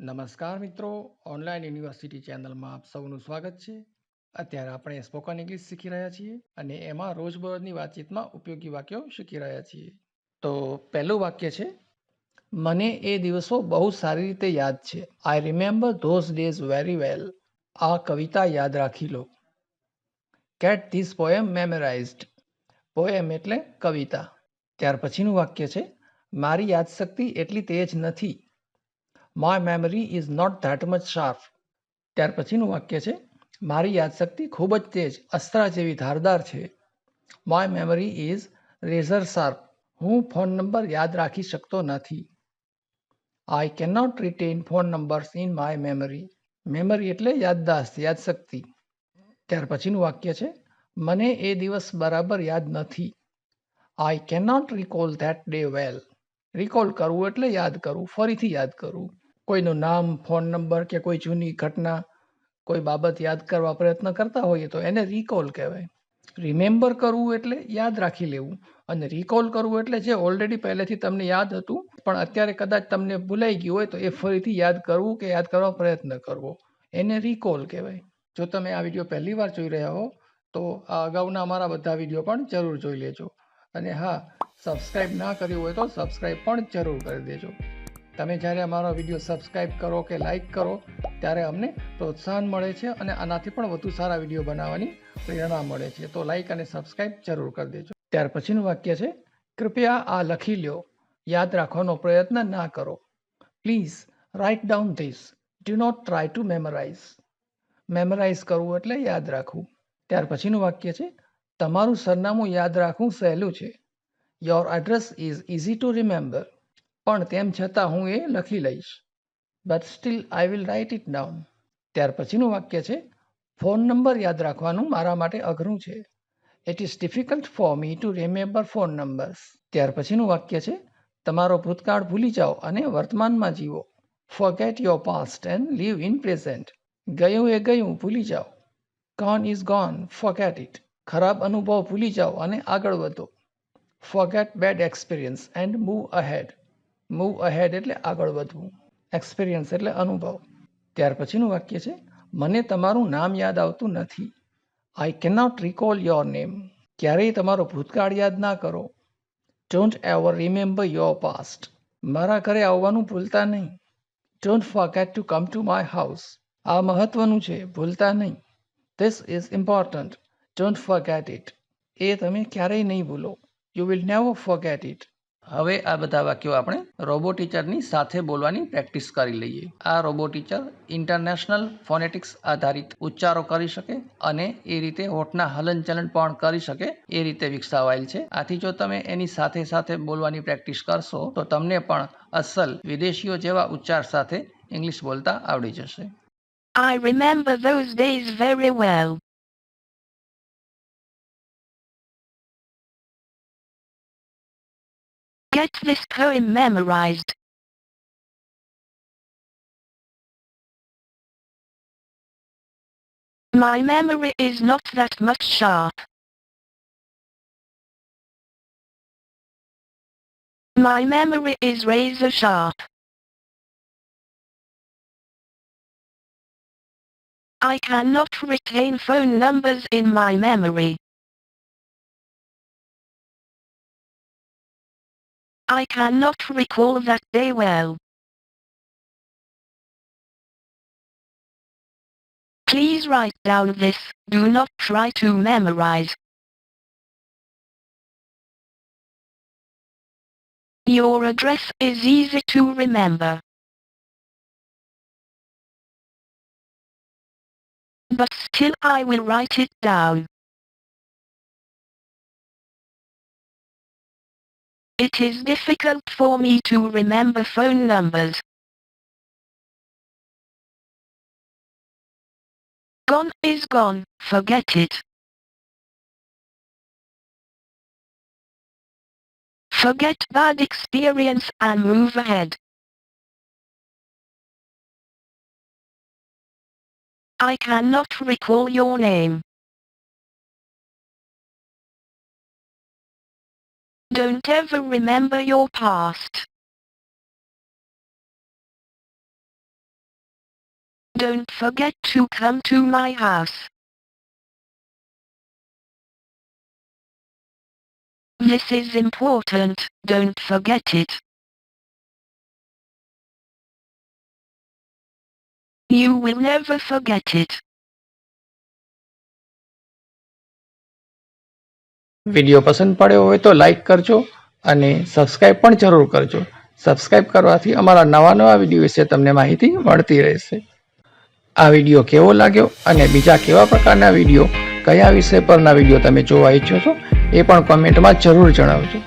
નમસ્કાર મિત્રો, online university ચેનલમાં આપ સૌનું સ્વાગત છે. અત્યારે આપણે સ્પોકન ઇંગ્લિશ શીખી રહ્યા છીએ અને એમાં રોજબરોજની વાતચીતમાં ઉપયોગી વાક્યો શીખી રહ્યા છીએ. તો પહેલું વાક્ય છે, મને એ દિવસો બહુ સારી રીતે યાદ છે. I remember those days very well. આ કવિતા યાદ રાખી લો. Get this poem memorized. Poem એટલે કવિતા. ત્યાર પછીનું વાક્ય છે, મારી યાદશક્તિ એટલી તેજ નથી. My memory is not that much sharp. ત્યાર પછીનું વાક્ય છે, મારી યાદશક્તિ ખૂબ જ તેજ, અસ્ત્રા જેવી ધારદાર છે. My memory is razor sharp. હું ફોન નંબર યાદ રાખી શકતો નથી. I can not retain phone numbers in my memory. Memory એટલે યાદદાસ્ત, યાદશક્તિ. ત્યાર પછીનું વાક્ય છે, મને એ દિવસ બરાબર યાદ નથી. I can not recall that day well. Recall કરવું એટલે યાદ કરવું, ફરીથી યાદ કરવું. કોઈનું નામ, ફોન નંબર કે કોઈ જૂની ઘટના, કોઈ બાબત યાદ કરવા પ્રયત્ન કરતા હોઈએ તો એને રિકોલ કહેવાય. રિમેમ્બર કરવું એટલે યાદ રાખી લેવું અને રિકોલ કરવું એટલે જે ઓલરેડી પહેલેથી તમને યાદ હતું પણ અત્યારે કદાચ તમને ભૂલાઈ ગયું હોય તો એ ફરીથી યાદ કરવું કે યાદ કરવા પ્રયત્ન કરવો, એને રિકોલ કહેવાય. જો તમે આ વિડીયો પહેલી વાર જોઈ રહ્યા હો તો આ અગાઉના અમારા બધા વિડીયો પણ જરૂર જોઈ લેજો. અને હા, સબસ્ક્રાઈબ ના કર્યું હોય તો સબસ્ક્રાઈબ પણ જરૂર કરી દેજો. તમે જ્યારે અમારો વિડીયો સબસ્ક્રાઈબ કરો કે લાઈક કરો ત્યારે અમને પ્રોત્સાહન મળે છે અને આનાથી પણ વધુ સારા વિડીયો બનાવવાની પ્રેરણા મળે છે. તો લાઈક અને સબસ્ક્રાઈબ જરૂર કરી દેજો. ત્યાર પછીનું વાક્ય છે, કૃપયા આ લખી લ્યો. યાદ રાખવાનો પ્રયત્ન ના કરો. Please write down this. Do not try to memorize. Memorize કરવું એટલે યાદ રાખવું. ત્યાર પછીનું વાક્ય છે, તમારું સરનામું યાદ રાખવું સહેલું છે. Your address is easy to remember. પણ તેમ છતાં હું એ લખી લઈશ. But still I will write it down. ત્યાર પછીનું વાક્ય છે, ફોન નંબર યાદ રાખવાનું મારા માટે અઘરું છે. It is difficult for me to remember phone numbers. ત્યાર પછીનું વાક્ય છે, તમારો ભૂતકાળ ભૂલી જાઓ અને વર્તમાનમાં જીવો. Forget your past and live in present. ગયું એ ગયું, ભૂલી જાઓ. Gone is gone, forget it. ખરાબ અનુભવ ભૂલી જાઓ અને આગળ વધો. Forget bad experience and move ahead. Move ahead એટલે આગળ વધવું, એક્સપિરિયન્સ એટલે અનુભવ. ત્યાર પછીનું વાક્ય છે, મને તમારું નામ યાદ આવતું નથી. I can not recall your name. ક્યારેય તમારો ભૂતકાળ યાદ ના કરો. Don't ever remember your past. મારા ઘરે આવવાનું ભૂલતા નહીં. Don't forget to come to my house. આ મહત્વનું છે, ભૂલતા નહીં. This is important. Don't forget it. એ તમે ક્યારેય નહીં ભૂલો. You will never forget it. હવે આ બધા વાક્યો આપણે રોબો ટીચરની સાથે બોલવાની પ્રેક્ટિસ કરી લઈએ. આ રોબો ટીચર ઇન્ટરનેશનલ ફોનેટિક્સ આધારિત ઉચ્ચારો કરી શકે અને એ રીતે હોઠના હલનચલન પણ કરી શકે એ રીતે વિકસાવાયેલ છે. આથી જો તમે એની સાથે સાથે બોલવાની પ્રેક્ટિસ કરશો તો તમને પણ અસલ વિદેશીઓ જેવા ઉચ્ચાર સાથે ઇંગ્લિશ બોલતા આવડી જશે. I remember those days very well. Get this poem memorized. My memory is not that much sharp. My memory is razor sharp. I cannot retain phone numbers in my memory. I cannot recall that day well. Please write down this. Do not try to memorize. Your address is easy to remember. But still I will write it down. It is difficult for me to remember phone numbers. Gone is gone, forget it. Forget bad experience and move ahead. I cannot recall your name. Don't ever remember your past. Don't forget to come to my house. This is important, don't forget it. You will never forget it. Video પસંદ પડ્યો હોય તો like કરજો અને subscribe પણ જરૂર કરજો. Subscribe કરવાથી અમારા નવા વિડીયો વિશે તમને માહિતી મળતી રહેશે. આ વિડીયો કેવો લાગ્યો અને બીજા કેવા પ્રકારના વિડીયો, કયા વિષય પરના વિડીયો તમે જોવા ઈચ્છો છો એ પણ કોમેન્ટમાં જરૂર જણાવજો.